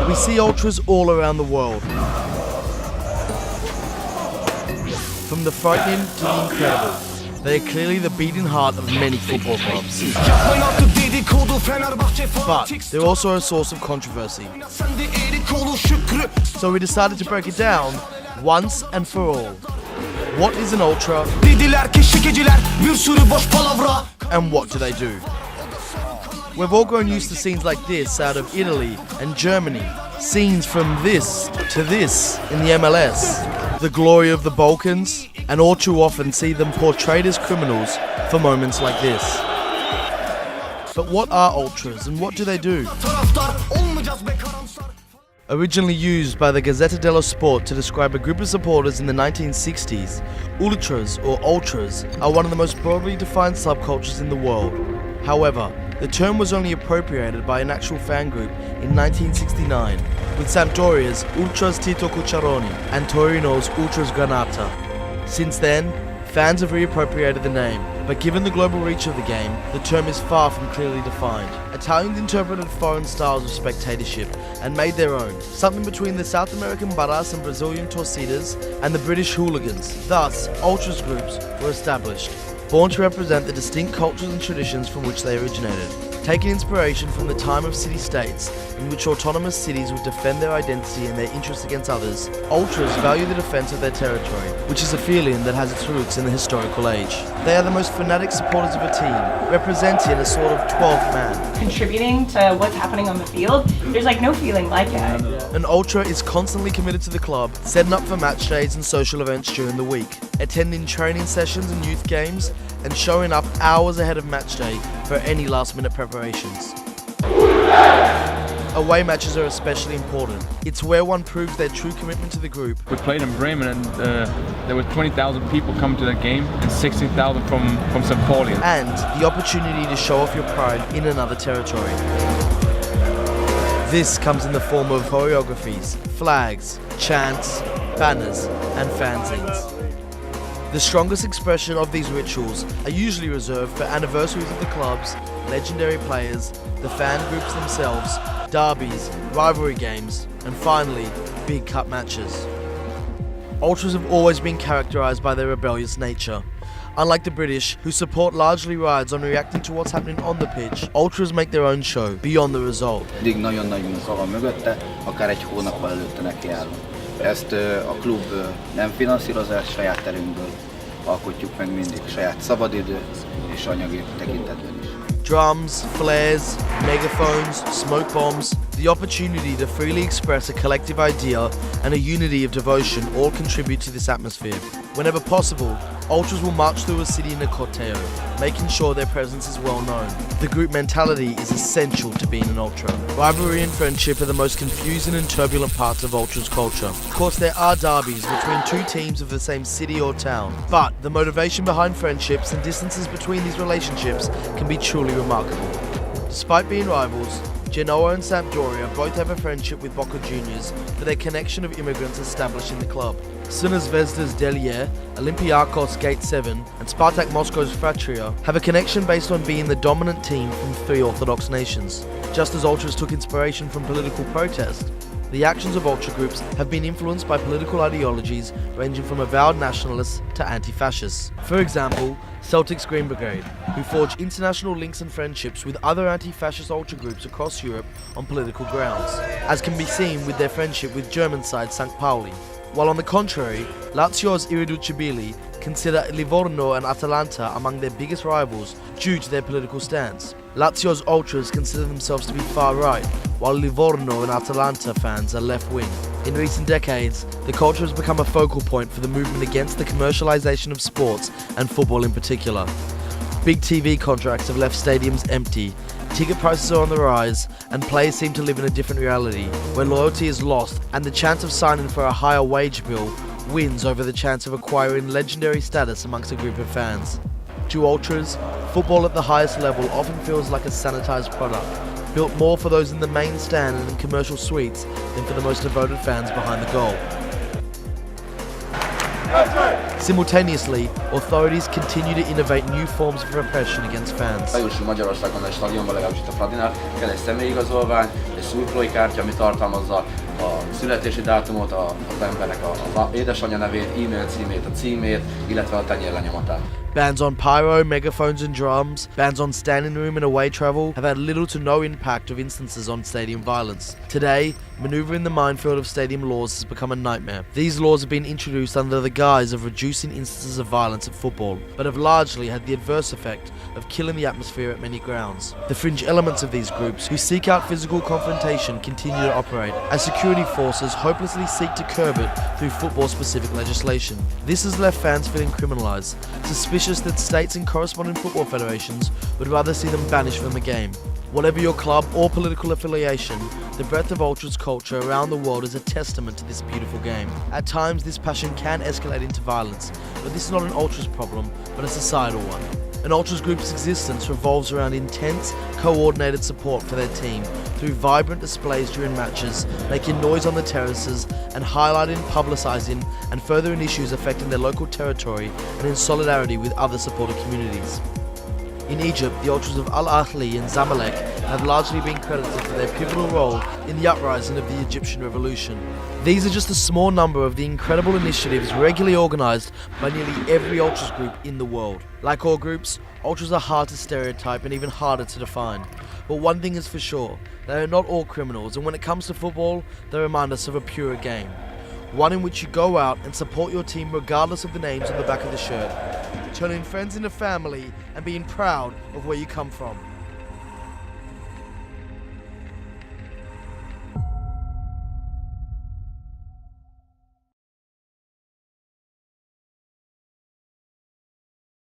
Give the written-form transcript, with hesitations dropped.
We see ultras all around the world. From the frightening to the incredible, they are clearly the beating heart of many football clubs. But they're also a source of controversy. So we decided to break it down once and for all. What is an ultra? And what do they do? We've all grown used to scenes like this out of Italy and Germany. Scenes from this to this in the MLS. The glory of the Balkans, and all too often see them portrayed as criminals for moments like this. But what are ultras and what do they do? Originally used by the Gazzetta dello Sport to describe a group of supporters in the 1960s, ultras or ultras are one of the most broadly defined subcultures in the world. However, the term was only appropriated by an actual fan group in 1969, with Sampdoria's Ultras Tito Cucciaroni and Torino's Ultras Granata. Since then, fans have reappropriated the name, but given the global reach of the game, the term is far from clearly defined. Italians interpreted foreign styles of spectatorship and made their own, something between the South American Barras and Brazilian Torcidas and the British hooligans. Thus, ultras groups were established, born to represent the distinct cultures and traditions from which they originated. Taking inspiration from the time of city-states, in which autonomous cities would defend their identity and their interests against others, ultras value the defense of their territory, which is a feeling that has its roots in the historical age. They are the most fanatic supporters of a team, representing a sort of 12th man. Contributing to what's happening on the field, there's like no feeling like it. An ultra is constantly committed to the club, setting up for match days and social events during the week, attending training sessions and youth games, and showing up hours ahead of match day for any last-minute preparations. Away matches are especially important. It's where one proves their true commitment to the group. We played in Bremen and there were 20,000 people coming to that game and 16,000 from St. Pauli. And the opportunity to show off your pride in another territory. This comes in the form of choreographies, flags, chants, banners, and fanzines. The strongest expression of these rituals are usually reserved for anniversaries of the clubs, legendary players, the fan groups themselves, derbies, rivalry games, and finally, big cup matches. Ultras have always been characterised by their rebellious nature. Unlike the British, whose support largely rides on reacting to what's happening on the pitch, ultras make their own show, beyond the result. Eddig nagyon nagy munka van mögötte, akár egy hónappal előtte nekiállunk. Ezt a klub nem finanszírozás, saját terünkből alkotjuk meg mindig, saját szabadidő és anyagi tekintetben is. Drums, flares, megaphones, smoke bombs, the opportunity to freely express a collective idea and a unity of devotion all contribute to this atmosphere. Whenever possible, ultras will march through a city in a corteo, making sure their presence is well known. The group mentality is essential to being an ultra. Rivalry and friendship are the most confusing and turbulent parts of ultras culture. Of course, there are derbies between two teams of the same city or town, but the motivation behind friendships and distances between these relationships can be truly remarkable. Despite being rivals, Genoa and Sampdoria both have a friendship with Boca Juniors for their connection of immigrants established in the club. Crvena Zvezda's Delier, Olympiacos Gate 7 and Spartak Moscow's Fratria have a connection based on being the dominant team from three Orthodox nations. Just as ultras took inspiration from political protest, the actions of ultra groups have been influenced by political ideologies ranging from avowed nationalists to anti-fascists. For example, Celtic's Green Brigade, who forge international links and friendships with other anti-fascist ultra groups across Europe on political grounds, as can be seen with their friendship with German side St. Pauli. While on the contrary, Lazio's Irriducibili consider Livorno and Atalanta among their biggest rivals due to their political stance. Lazio's ultras consider themselves to be far-right, while Livorno and Atalanta fans are left-wing. In recent decades, the culture has become a focal point for the movement against the commercialization of sports and football in particular. Big TV contracts have left stadiums empty, ticket prices are on the rise, and players seem to live in a different reality, where loyalty is lost and the chance of signing for a higher wage bill wins over the chance of acquiring legendary status amongst a group of fans. To ultras, football at the highest level often feels like a sanitized product, built more for those in the main stand and in commercial suites than for the most devoted fans behind the goal. Simultaneously, authorities continue to innovate new forms of repression against fans. Bejussul Magyarországon egy stadionban, legalábbis itt a Fradinál, kell egy személyigazolvány, egy szurkolói kártya, ami tartalmazza a születési dátumot, az embernek az édesanyja nevét, e-mail címét, a címét, illetve a tenyérlenyomatát. Bans on pyro, megaphones and drums, bans on standing room and away travel have had little to no impact of instances on stadium violence. Today, maneuvering the minefield of stadium laws has become a nightmare. These laws have been introduced under the guise of reducing instances of violence at football, but have largely had the adverse effect of killing the atmosphere at many grounds. The fringe elements of these groups, who seek out physical confrontation, continue to operate, as security forces hopelessly seek to curb it through football-specific legislation. This has left fans feeling criminalised, suspicious that states and corresponding football federations would rather see them banished from the game. Whatever your club or political affiliation, the breadth of ultras culture around the world is a testament to this beautiful game. At times, this passion can escalate into violence, but this is not an ultras problem, but a societal one. An ultras group's existence revolves around intense, coordinated support for their team through vibrant displays during matches, making noise on the terraces, and highlighting, publicising, and furthering issues affecting their local territory and in solidarity with other supporter communities. In Egypt, the ultras of Al Ahly and Zamalek have largely been credited for their pivotal role in the uprising of the Egyptian revolution. These are just a small number of the incredible initiatives regularly organised by nearly every ultras group in the world. Like all groups, ultras are hard to stereotype and even harder to define. But one thing is for sure, they are not all criminals, and when it comes to football, they remind us of a purer game. One in which you go out and support your team regardless of the names on the back of the shirt, turning friends into family and being proud of where you come from.